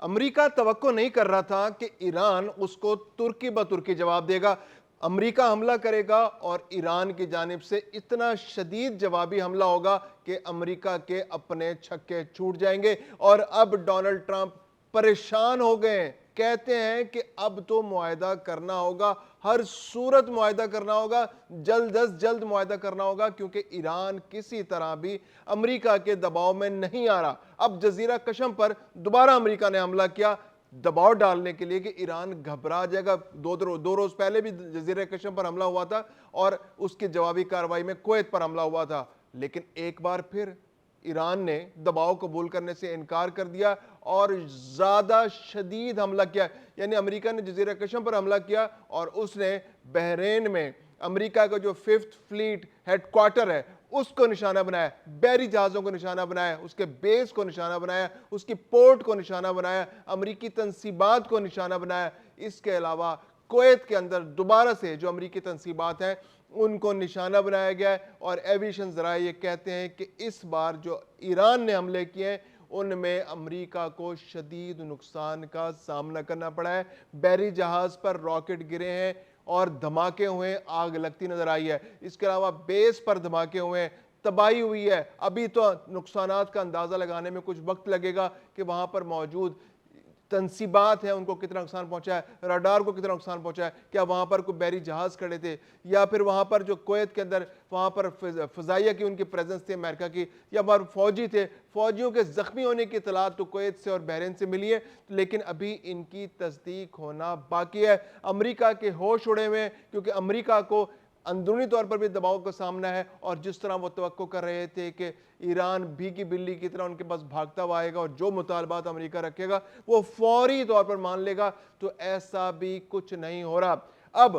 امریکہ توقع نہیں کر رہا تھا کہ ایران اس کو ترکی بترکی جواب دے گا۔ امریکہ حملہ کرے گا اور ایران کی جانب سے اتنا شدید جوابی حملہ ہوگا کہ امریکہ کے اپنے چھکے چھوٹ جائیں گے۔ اور اب ڈونلڈ ٹرمپ پریشان ہو گئے ہیں، کہتے ہیں کہ اب تو معاہدہ کرنا ہوگا، ہر صورت معاہدہ کرنا ہوگا، جلد از جلد معاہدہ کرنا ہوگا، کیونکہ ایران کسی طرح بھی امریکہ کے دباؤ میں نہیں آ رہا۔ اب جزیرہ قشم پر دوبارہ امریکہ نے حملہ کیا دباؤ ڈالنے کے لیے کہ ایران گھبرا جائے گا۔ دو روز پہلے بھی جزیرہ قشم پر حملہ ہوا تھا اور اس کی جوابی کارروائی میں کویت پر حملہ ہوا تھا، لیکن ایک بار پھر ایران نے دباؤ قبول کرنے سے انکار کر دیا اور زیادہ شدید حملہ کیا۔ یعنی امریکہ نے جزیرہ قشم پر حملہ کیا اور اس نے بحرین میں امریکہ کا جو 5th فلیٹ ہیڈ کوارٹر ہے اس کو نشانہ بنایا، بحری جہازوں کو نشانہ بنایا، اس کے بیس کو نشانہ بنایا، اس کی پورٹ کو نشانہ بنایا، امریکی تنصیبات کو نشانہ بنایا۔ اس کے علاوہ کویت کے اندر دوبارہ سے جو امریکی تنصیبات ہیں ان کو نشانہ بنایا گیا ہے، اور ایویشن ذرائع یہ کہتے ہیں کہ اس بار جو ایران نے حملے کیے ہیں ان میں امریکہ کو شدید نقصان کا سامنا کرنا پڑا ہے۔ بحری جہاز پر راکٹ گرے ہیں اور دھماکے ہوئے ہیں، آگ لگتی نظر آئی ہے۔ اس کے علاوہ بیس پر دھماکے ہوئے ہیں، تباہی ہوئی ہے۔ ابھی تو نقصانات کا اندازہ لگانے میں کچھ وقت لگے گا کہ وہاں پر موجود تنصیبات ہیں ان کو کتنا نقصان پہنچا ہے، راڈار کو کتنا نقصان پہنچا ہے، کیا وہاں پر کوئی بحری جہاز کھڑے تھے، یا پھر وہاں پر جو کویت کے اندر وہاں پر فضائیہ کی ان کی پریزنس تھی امریکہ کی، یا وہاں فوجی تھے، فوجیوں کے زخمی ہونے کی اطلاعات تو کویت سے اور بحرین سے ملی ہے، لیکن ابھی ان کی تصدیق ہونا باقی ہے۔ امریکہ کے ہوش اڑے ہوئے ہیں، کیونکہ امریکہ کو اندرونی طور پر بھی دباؤ کا سامنا ہے، اور جس طرح وہ توقع کر رہے تھے کہ ایران بھیگی بلی کی طرح ان کے پاس بھاگتا ہوا آئے گا اور جو مطالبات امریکہ رکھے گا وہ فوری طور پر مان لے گا، تو ایسا بھی کچھ نہیں ہو رہا۔ اب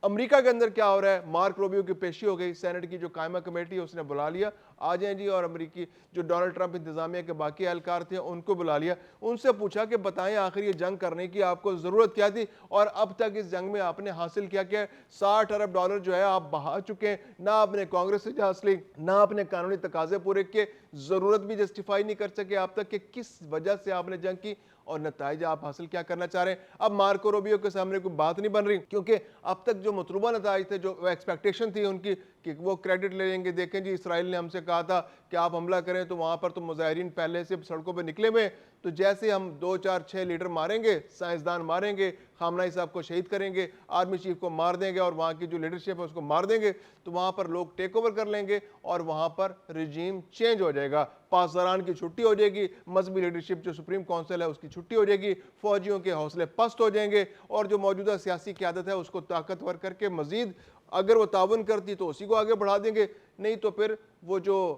امریکہ کے اندر کیا ہو رہا ہے؟ مارک روبیو کی پیشی ہو گئی، سینٹ کی جو قائمہ کمیٹی ہے اس نے بلا لیا، آ جائیں جی، اور امریکی جو ڈونلڈ ٹرمپ انتظامیہ کے باقی اہلکار تھے ان کو بلا لیا، ان سے پوچھا کہ بتائیں آخر یہ جنگ کرنے کی آپ کو ضرورت کیا تھی، اور اب تک اس جنگ میں آپ نے حاصل کیا کیا ہے؟ $60 ارب جو ہے آپ بہا چکے ہیں، نہ آپ نے کانگریس سے اجازت لی، نہ آپ نے قانونی تقاضے پورے کیے، ضرورت بھی جسٹیفائی نہیں کر سکے آپ تک کہ کس وجہ سے آپ نے جنگ کی اور نتائج آپ حاصل کیا کرنا چاہ رہے ہیں۔ اب مارکو روبیو کے سامنے کوئی بات نہیں بن رہی، کیونکہ اب تک جو مطلوبہ نتائج تھے، جو ایکسپیکٹیشن تھی ان کی کہ وہ کریڈٹ لے لیں گے، دیکھیں جی اسرائیل نے ہم سے کہا تھا کہ آپ حملہ کریں تو وہاں پر تو مظاہرین پہلے سے سڑکوں پہ نکلے ہوئے، تو جیسے ہم 2 4 6 لیڈر ماریں گے، سائنسدان ماریں گے، خامنہئی صاحب کو شہید کریں گے، آرمی چیف کو مار دیں گے اور وہاں کی جو لیڈرشپ ہے اس کو مار دیں گے، تو وہاں پر لوگ ٹیک اوور کر لیں گے اور وہاں پر رجیم چینج ہو جائے گا، پاسداران کی چھٹی ہو جائے گی، مذہبی لیڈرشپ جو سپریم کونسل ہے اس کی چھٹی ہو جائے گی، فوجیوں کے حوصلے پست ہو جائیں گے، اور جو موجودہ سیاسی قیادت ہے اس کو طاقتور کر کے مزید اگر وہ تعاون کرتی تو اسی کو آگے بڑھا دیں گے، نہیں تو پھر وہ جو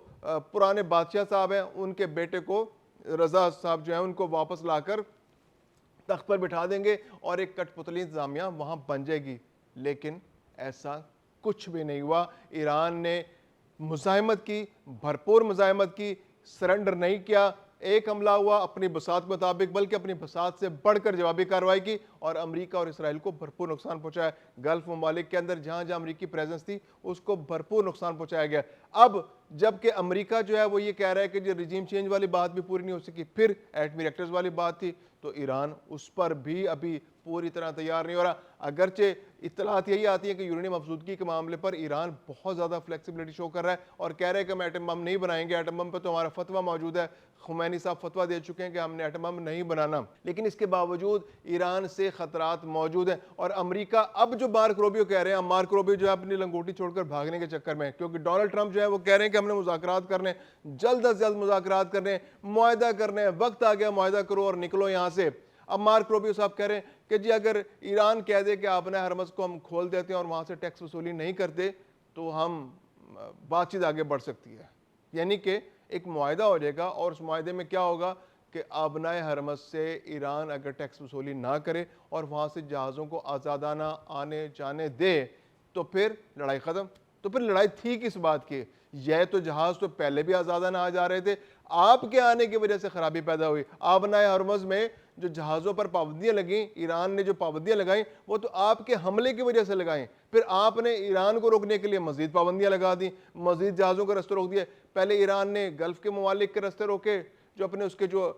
پرانے بادشاہ صاحب ہیں ان کے بیٹے کو رضا صاحب جو ہیں ان کو واپس لا کر تخت پر بٹھا دیں گے اور ایک کٹ پتلی انتظامیہ وہاں بن جائے گی۔ لیکن ایسا کچھ بھی نہیں ہوا۔ ایران نے مزاحمت کی، بھرپور مزاحمت کی، سرنڈر نہیں کیا۔ ایک حملہ ہوا اپنی بساط کے مطابق، بلکہ اپنی بساط سے بڑھ کر جوابی کارروائی کی، اور امریکہ اور اسرائیل کو بھرپور نقصان پہنچایا۔ گلف ممالک کے اندر جہاں جہاں امریکی پریزنس تھی اس کو بھرپور نقصان پہنچایا گیا۔ اب جبکہ امریکہ جو ہے وہ یہ کہہ رہا ہے کہ جو رجیم چینج والی بات بھی پوری نہیں ہو سکی، پھر ایٹمی ریکٹرز والی بات تھی، تو ایران اس پر بھی ابھی پوری طرح تیار نہیں ہو رہا۔ اگرچہ اطلاعات یہی آتی ہیں کہ یورینیم افزودگی کے معاملے پر ایران بہت زیادہ فلیکسیبلٹی شو کر رہا ہے اور کہہ رہے ہیں کہ ہم ایٹم بم نہیں بنائیں گے، ایٹم بم پہ تو ہمارا فتویٰ موجود ہے، خمینی صاحب فتویٰ دے چکے ہیں کہ ہم نے ایٹم بم نہیں بنانا، لیکن اس کے باوجود ایران سے خطرات موجود ہیں۔ اور امریکہ اب جو مارک روبیو کہہ رہے ہیں، مارک روبیو جو ہے اپنی لنگوٹی چھوڑ کر بھاگنے کے چکر میں، کیونکہ ڈونلڈ ٹرمپ جو ہے وہ کہہ رہے ہیں کہ ہم نے مذاکرات کرنے، جلد از جلد مذاکرات کرنے، معاہدہ کرنے، وقت آ گیا معاہدہ کرو اور نکلو یہاں سے۔ اب مارک روبیو صاحب کہہ رہے ہیں کہ جی اگر ایران کہہ دے کہ آپ نے حرمز کو ہم کھول دیتے ہیں اور وہاں سے ٹیکس وصولی نہیں کرتے تو ہم بات چیت آگے بڑھ سکتی ہے، یعنی کہ ایک معاہدہ ہو جائے گا، اور اس معاہدے میں کیا ہوگا کہ آبنائے حرمز سے ایران اگر ٹیکس وصولی نہ کرے اور وہاں سے جہازوں کو آزادانہ آنے جانے دے تو پھر لڑائی ختم۔ تو پھر لڑائی تھی کس بات کی؟ یہ تو جہاز تو پہلے بھی آزادانہ آ جا رہے تھے، آپ کے آنے کی وجہ سے خرابی پیدا ہوئی۔ آبنائے حرمز میں جو جہازوں پر پابندیاں لگیں، ایران نے جو پابندیاں لگائیں وہ تو آپ کے حملے کی وجہ سے لگائیں، پھر آپ نے ایران کو روکنے کے لیے مزید پابندیاں لگا دیں، مزید جہازوں کا راستے روک دیا۔ پہلے ایران نے گلف کے ممالک کے راستے روکے، جو اپنے اس کے جو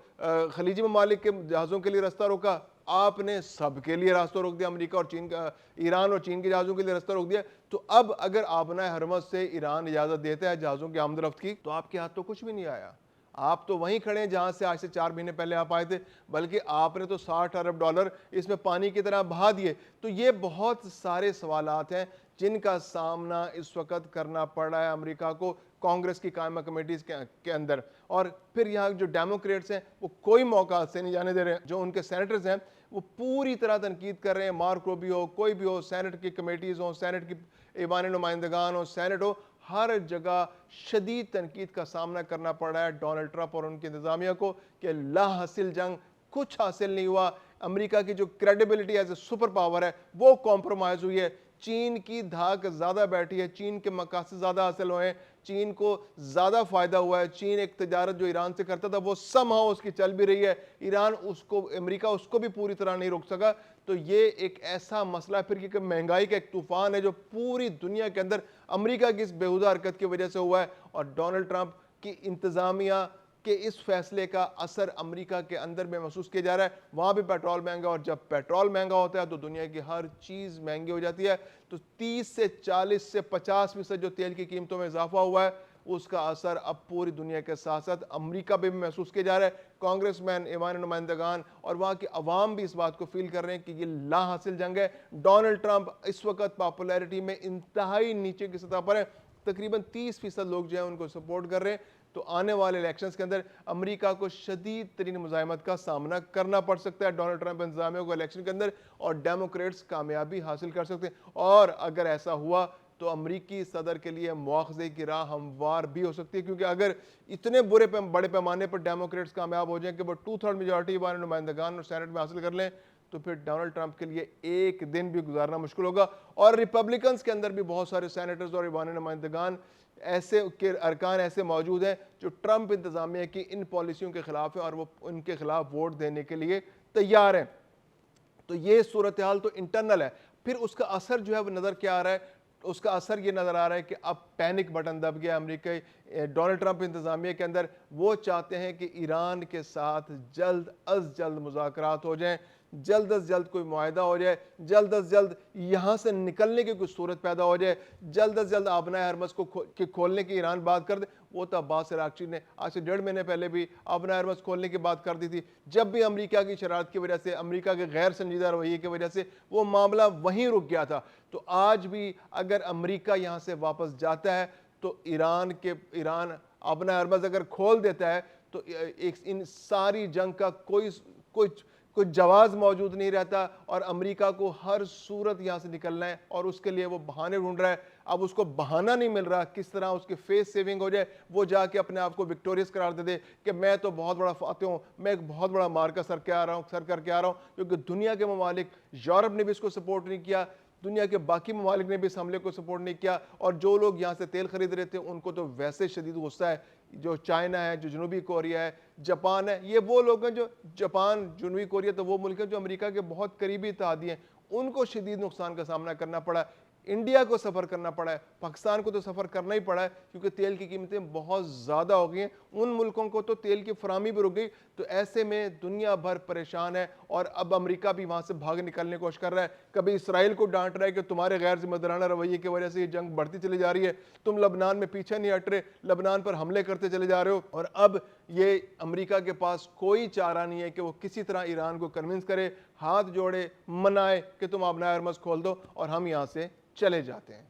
خلیجی ممالک کے جہازوں کے لیے راستہ روکا، آپ نے سب کے لیے راستہ روک دیا، امریکہ اور چین کا، ایران اور چین کے جہازوں کے لیے راستہ روک دیا۔ تو اب اگر آبنائے حرمز سے ایران اجازت دیتا ہے جہازوں کی آمد و رفت کی، تو آپ کے ہاتھ تو کچھ بھی نہیں آیا، آپ تو وہیں کھڑے ہیں جہاں سے آج سے 4 مہینے پہلے آپ آئے تھے، بلکہ آپ نے تو $60 ارب اس میں پانی کی طرح بہا دیے۔ تو یہ بہت سارے سوالات ہیں جن کا سامنا اس وقت کرنا پڑ رہا ہے امریکہ کو کانگریس کی قائمہ کمیٹیز کے اندر، اور پھر یہاں جو ڈیموکریٹس ہیں وہ کوئی موقع سے نہیں جانے دے رہے ہیں، جو ان کے سینیٹرز ہیں وہ پوری طرح تنقید کر رہے ہیں، مارک روبیو ہو، کوئی بھی ہو، سینٹ کی کمیٹیز ہوں، سینٹ کی ایوان نمائندگان ہو، سینٹ ہو، ہر جگہ شدید تنقید کا سامنا کرنا پڑ رہا ہے ڈونلڈ ٹرمپ اور ان کی انتظامیہ کو کہ لا حاصل جنگ، کچھ حاصل نہیں ہوا، امریکہ کی جو credibility as a super power ہے وہ کمپرومائز ہوئی ہے، چین کی دھاک زیادہ بیٹھی ہے، چین کے مقاصد زیادہ حاصل ہوئے ہیں، چین کو زیادہ فائدہ ہوا ہے، چین ایک تجارت جو ایران سے کرتا تھا وہ somehow اس کی چل بھی رہی ہے، ایران اس کو، امریکہ اس کو بھی پوری طرح نہیں روک سکا۔ تو یہ ایک ایسا مسئلہ ہے پھر کہ مہنگائی کا ایک طوفان ہے جو پوری دنیا کے اندر امریکہ کی اس بیہودہ حرکت کی وجہ سے ہوا ہے، اور ڈونلڈ ٹرمپ کی انتظامیہ کہ اس فیصلے کا اثر امریکہ کے اندر میں محسوس کیا جا رہا ہے۔ وہاں بھی پیٹرول مہنگا، اور جب پیٹرول مہنگا ہوتا ہے تو دنیا کی ہر چیز مہنگی ہو جاتی ہے۔ تو 30 سے 40 سے 50% جو تیل کی قیمتوں میں اضافہ ہوا ہے اس کا اثر اب پوری دنیا کے ساتھ ساتھ امریکہ بھی محسوس کیا جا رہا ہے۔ کانگریس مین، ایوان نمائندگان اور وہاں کی عوام بھی اس بات کو فیل کر رہے ہیں کہ یہ لا حاصل جنگ ہے۔ ڈونلڈ ٹرمپ اس وقت پاپولیرٹی میں انتہائی نیچے کی سطح پر ہے، تقریباً 30% لوگ جو ہیں ان کو سپورٹ کر رہے ہیں۔ تو آنے والے الیکشنز کے اندر امریکہ کو شدید ترین مزاحمت کا سامنا کرنا پڑ سکتا ہے ڈونلڈ ٹرمپ انتظامیہ کو الیکشن کے اندر، اور ڈیموکریٹس کامیابی حاصل کر سکتے ہیں، اور اگر ایسا ہوا تو امریکی صدر کے لیے مواخذے کی راہ ہموار بھی ہو سکتی ہے، کیونکہ اگر اتنے بڑے پیمانے پر ڈیموکریٹس کامیاب ہو جائیں کہ وہ 2/3 میجورٹی ایوان نمائندگان اور سینٹ میں حاصل کر لیں، تو پھر ڈونلڈ ٹرمپ کے لیے ایک دن بھی گزارنا مشکل ہوگا۔ اور ریپبلکنز کے اندر بھی بہت سارے سینیٹرز اور ایوان نمائندگان ایسے کے ارکان ایسے موجود ہیں جو ٹرمپ انتظامیہ کی ان پالیسیوں کے خلاف ہیں اور وہ ان کے خلاف ووٹ دینے کے لیے تیار ہیں۔ تو یہ صورتحال تو انٹرنل ہے، پھر اس کا اثر جو ہے وہ نظر کیا آ رہا ہے؟ اس کا اثر یہ نظر آ رہا ہے کہ اب پینک بٹن دب گیا امریکہ ڈونلڈ ٹرمپ انتظامیہ کے اندر۔ وہ چاہتے ہیں کہ ایران کے ساتھ جلد از جلد مذاکرات ہو جائیں، جلد از جلد کوئی معاہدہ ہو جائے، جلد از جلد یہاں سے نکلنے کی کوئی صورت پیدا ہو جائے، جلد از جلد آبنائے حرمز کو کھولنے کی ایران بات کر دے۔ وہ تو عباس عراقچی نے آج سے 1.5 مہینے پہلے بھی آبنائے حرمز کھولنے کی بات کر دی تھی، جب بھی امریکہ کی شرارت کی وجہ سے، امریکہ کے غیر سنجیدہ رویے کی وجہ سے وہ معاملہ وہیں رک گیا تھا۔ تو آج بھی اگر امریکہ یہاں سے واپس جاتا ہے تو ایران آبنائے حرمز اگر کھول دیتا ہے تو ان ساری جنگ کا کوئی جواز موجود نہیں رہتا، اور امریکہ کو ہر صورت یہاں سے نکلنا ہے، اور اس کے لیے وہ بہانے ڈھونڈ رہا ہے۔ اب اس کو بہانہ نہیں مل رہا کس طرح اس کے فیس سیونگ ہو جائے، وہ جا کے اپنے آپ کو وکٹوریس قرار دے کہ میں تو بہت بڑا فاتح ہوں، میں ایک بہت بڑا مارکا سر کر کے آ رہا ہوں، کیونکہ دنیا کے ممالک، یورپ نے بھی اس کو سپورٹ نہیں کیا، دنیا کے باقی ممالک نے بھی اس حملے کو سپورٹ نہیں کیا، اور جو لوگ یہاں سے تیل خرید رہے تھے ان کو تو ویسے شدید غصہ ہے۔ جو چائنا ہے، جو جنوبی کوریا ہے، جاپان ہے، یہ وہ لوگ ہیں جو جاپان، جنوبی کوریا تو وہ ملک ہیں جو امریکہ کے بہت قریبی اتحادی ہیں، ان کو شدید نقصان کا سامنا کرنا پڑا ہے۔ انڈیا کو سفر کرنا پڑا ہے، پاکستان کو تو سفر کرنا ہی پڑا ہے، کیونکہ تیل کی قیمتیں بہت زیادہ ہو گئی ہیں، ان ملکوں کو تو تیل کی فراہمی بھی رک گئی۔ تو ایسے میں دنیا بھر پریشان ہے، اور اب امریکہ بھی وہاں سے بھاگ نکلنے کی کوشش کر رہا ہے، کبھی اسرائیل کو ڈانٹ رہا ہے کہ تمہارے غیر ذمہ دارانہ رویے کی وجہ سے یہ جنگ بڑھتی چلی جا رہی ہے، تم لبنان میں پیچھے نہیں ہٹ رہے، لبنان پر حملے کرتے چلے جا رہے ہو، اور اب یہ امریکہ کے پاس کوئی چارہ نہیں ہے کہ وہ کسی طرح ایران کو کنونس کرے، ہاتھ جوڑے، منائے کہ تم آبنائے حرمز کھول دو اور ہم یہاں سے چلے جاتے ہیں۔